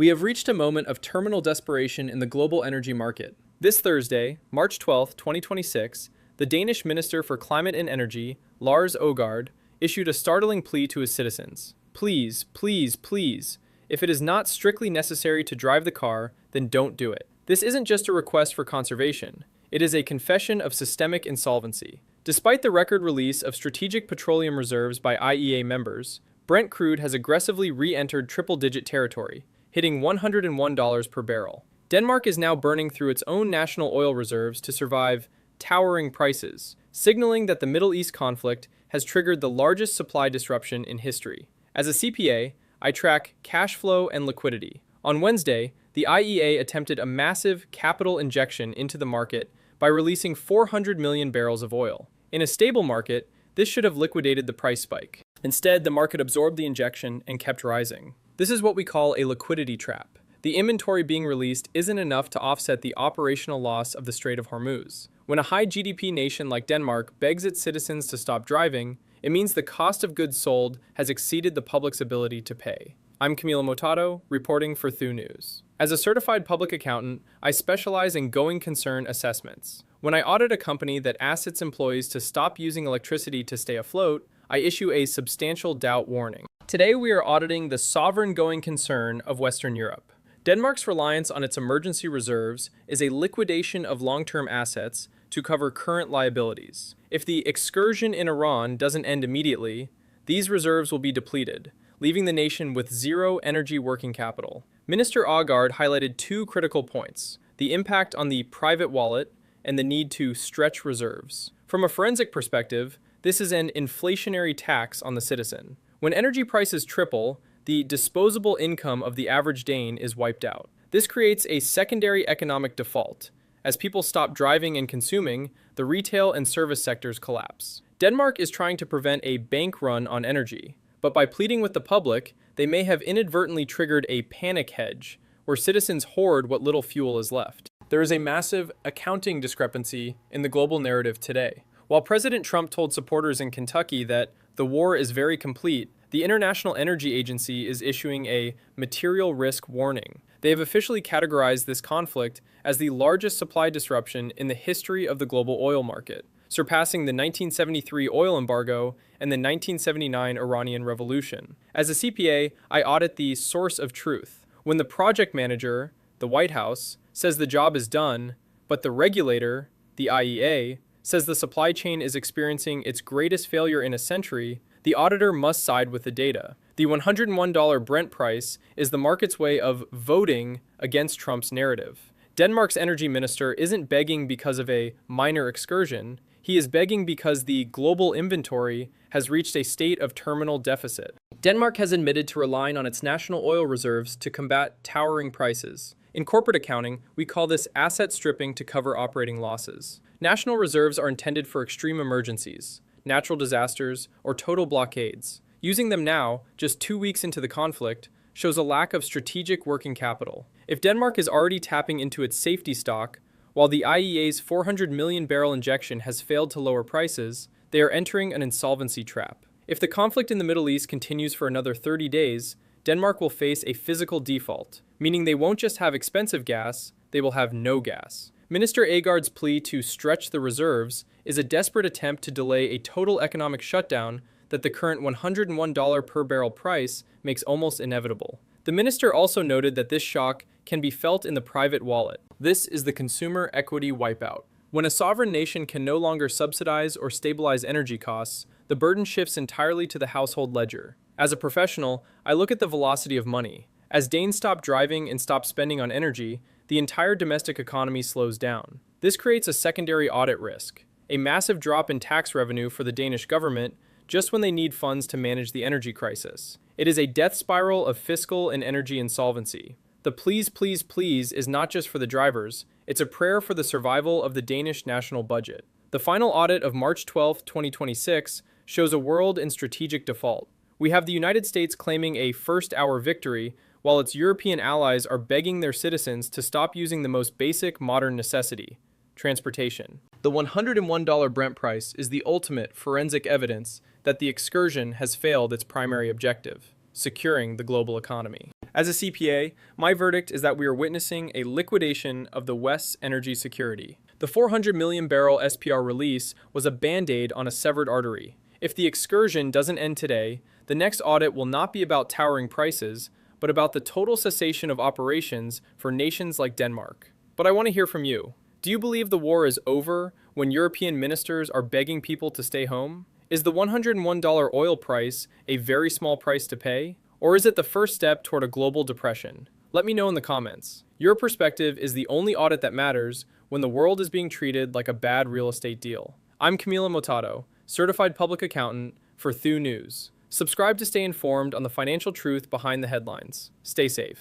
We have reached a moment of terminal desperation in the global energy market. This Thursday, March 12, 2026, the Danish Minister for Climate and Energy, Lars Ågaard, issued a startling plea to his citizens. Please, please, please, if it is not strictly necessary to drive the car, then don't do it. This isn't just a request for conservation. It is a confession of systemic insolvency. Despite the record release of strategic petroleum reserves by IEA members, Brent crude has aggressively re-entered triple-digit territory, hitting $101 per barrel. Denmark is now burning through its own national oil reserves to survive towering prices, signaling that the Middle East conflict has triggered the largest supply disruption in history. As a CPA, I track cash flow and liquidity. On Wednesday, the IEA attempted a massive capital injection into the market by releasing 400 million barrels of oil. In a stable market, this should have liquidated the price spike. Instead, the market absorbed the injection and kept rising. This is what we call a liquidity trap. The inventory being released isn't enough to offset the operational loss of the Strait of Hormuz. When a high GDP nation like Denmark begs its citizens to stop driving, it means the cost of goods sold has exceeded the public's ability to pay. I'm Camilo Motado, reporting for Thu News. As a certified public accountant, I specialize in going concern assessments. When I audit a company that asks its employees to stop using electricity to stay afloat, I issue a substantial doubt warning. Today we are auditing the sovereign going concern of Western Europe. Denmark's reliance on its emergency reserves is a liquidation of long-term assets to cover current liabilities. If the excursion in Iran doesn't end immediately, these reserves will be depleted, leaving the nation with zero energy working capital. Minister Ågaard highlighted two critical points: the impact on the private wallet and the need to stretch reserves. From a forensic perspective, this is an inflationary tax on the citizen. When energy prices triple, the disposable income of the average Dane is wiped out. This creates a secondary economic default. As people stop driving and consuming, the retail and service sectors collapse. Denmark is trying to prevent a bank run on energy, but by pleading with the public, they may have inadvertently triggered a panic hedge, where citizens hoard what little fuel is left. There is a massive accounting discrepancy in the global narrative today. While President Trump told supporters in Kentucky that the war is very complete, the International Energy Agency is issuing a material risk warning. They have officially categorized this conflict as the largest supply disruption in the history of the global oil market, surpassing the 1973 oil embargo and the 1979 Iranian Revolution. As a CPA, I audit the source of truth. When the project manager, the White House, says the job is done, but the regulator, the IEA, says the supply chain is experiencing its greatest failure in a century, the auditor must side with the data. The $101 Brent price is the market's way of voting against Trump's narrative. Denmark's energy minister isn't begging because of a minor excursion. He is begging because the global inventory has reached a state of terminal deficit. Denmark has admitted to relying on its national oil reserves to combat towering prices. In corporate accounting, we call this asset stripping to cover operating losses. National reserves are intended for extreme emergencies, natural disasters, or total blockades. Using them now, just 2 weeks into the conflict, shows a lack of strategic working capital. If Denmark is already tapping into its safety stock, while the IEA's 400 million barrel injection has failed to lower prices, they are entering an insolvency trap. If the conflict in the Middle East continues for another 30 days, Denmark will face a physical default, meaning they won't just have expensive gas, they will have no gas. Minister Ågaard's plea to stretch the reserves is a desperate attempt to delay a total economic shutdown that the current $101 per barrel price makes almost inevitable. The minister also noted that this shock can be felt in the private wallet. This is the consumer equity wipeout. When a sovereign nation can no longer subsidize or stabilize energy costs, the burden shifts entirely to the household ledger. As a professional, I look at the velocity of money. As Danes stop driving and stop spending on energy, the entire domestic economy slows down. This creates a secondary audit risk, a massive drop in tax revenue for the Danish government just when they need funds to manage the energy crisis. It is a death spiral of fiscal and energy insolvency. The please, please, please is not just for the drivers, it's a prayer for the survival of the Danish national budget. The final audit of March 12, 2026 shows a world in strategic default. We have the United States claiming a first-hour victory, while its European allies are begging their citizens to stop using the most basic modern necessity: transportation. The $101 Brent price is the ultimate forensic evidence that the excursion has failed its primary objective: securing the global economy. As a CPA, my verdict is that we are witnessing a liquidation of the West's energy security. The 400 million barrel SPR release was a band-aid on a severed artery. If the excursion doesn't end today, the next audit will not be about towering prices, but about the total cessation of operations for nations like Denmark. But I want to hear from you. Do you believe the war is over when European ministers are begging people to stay home? Is the $101 oil price a very small price to pay? Or is it the first step toward a global depression? Let me know in the comments. Your perspective is the only audit that matters when the world is being treated like a bad real estate deal. I'm Camila Motado, certified public accountant for Thu News. Subscribe to stay informed on the financial truth behind the headlines. Stay safe.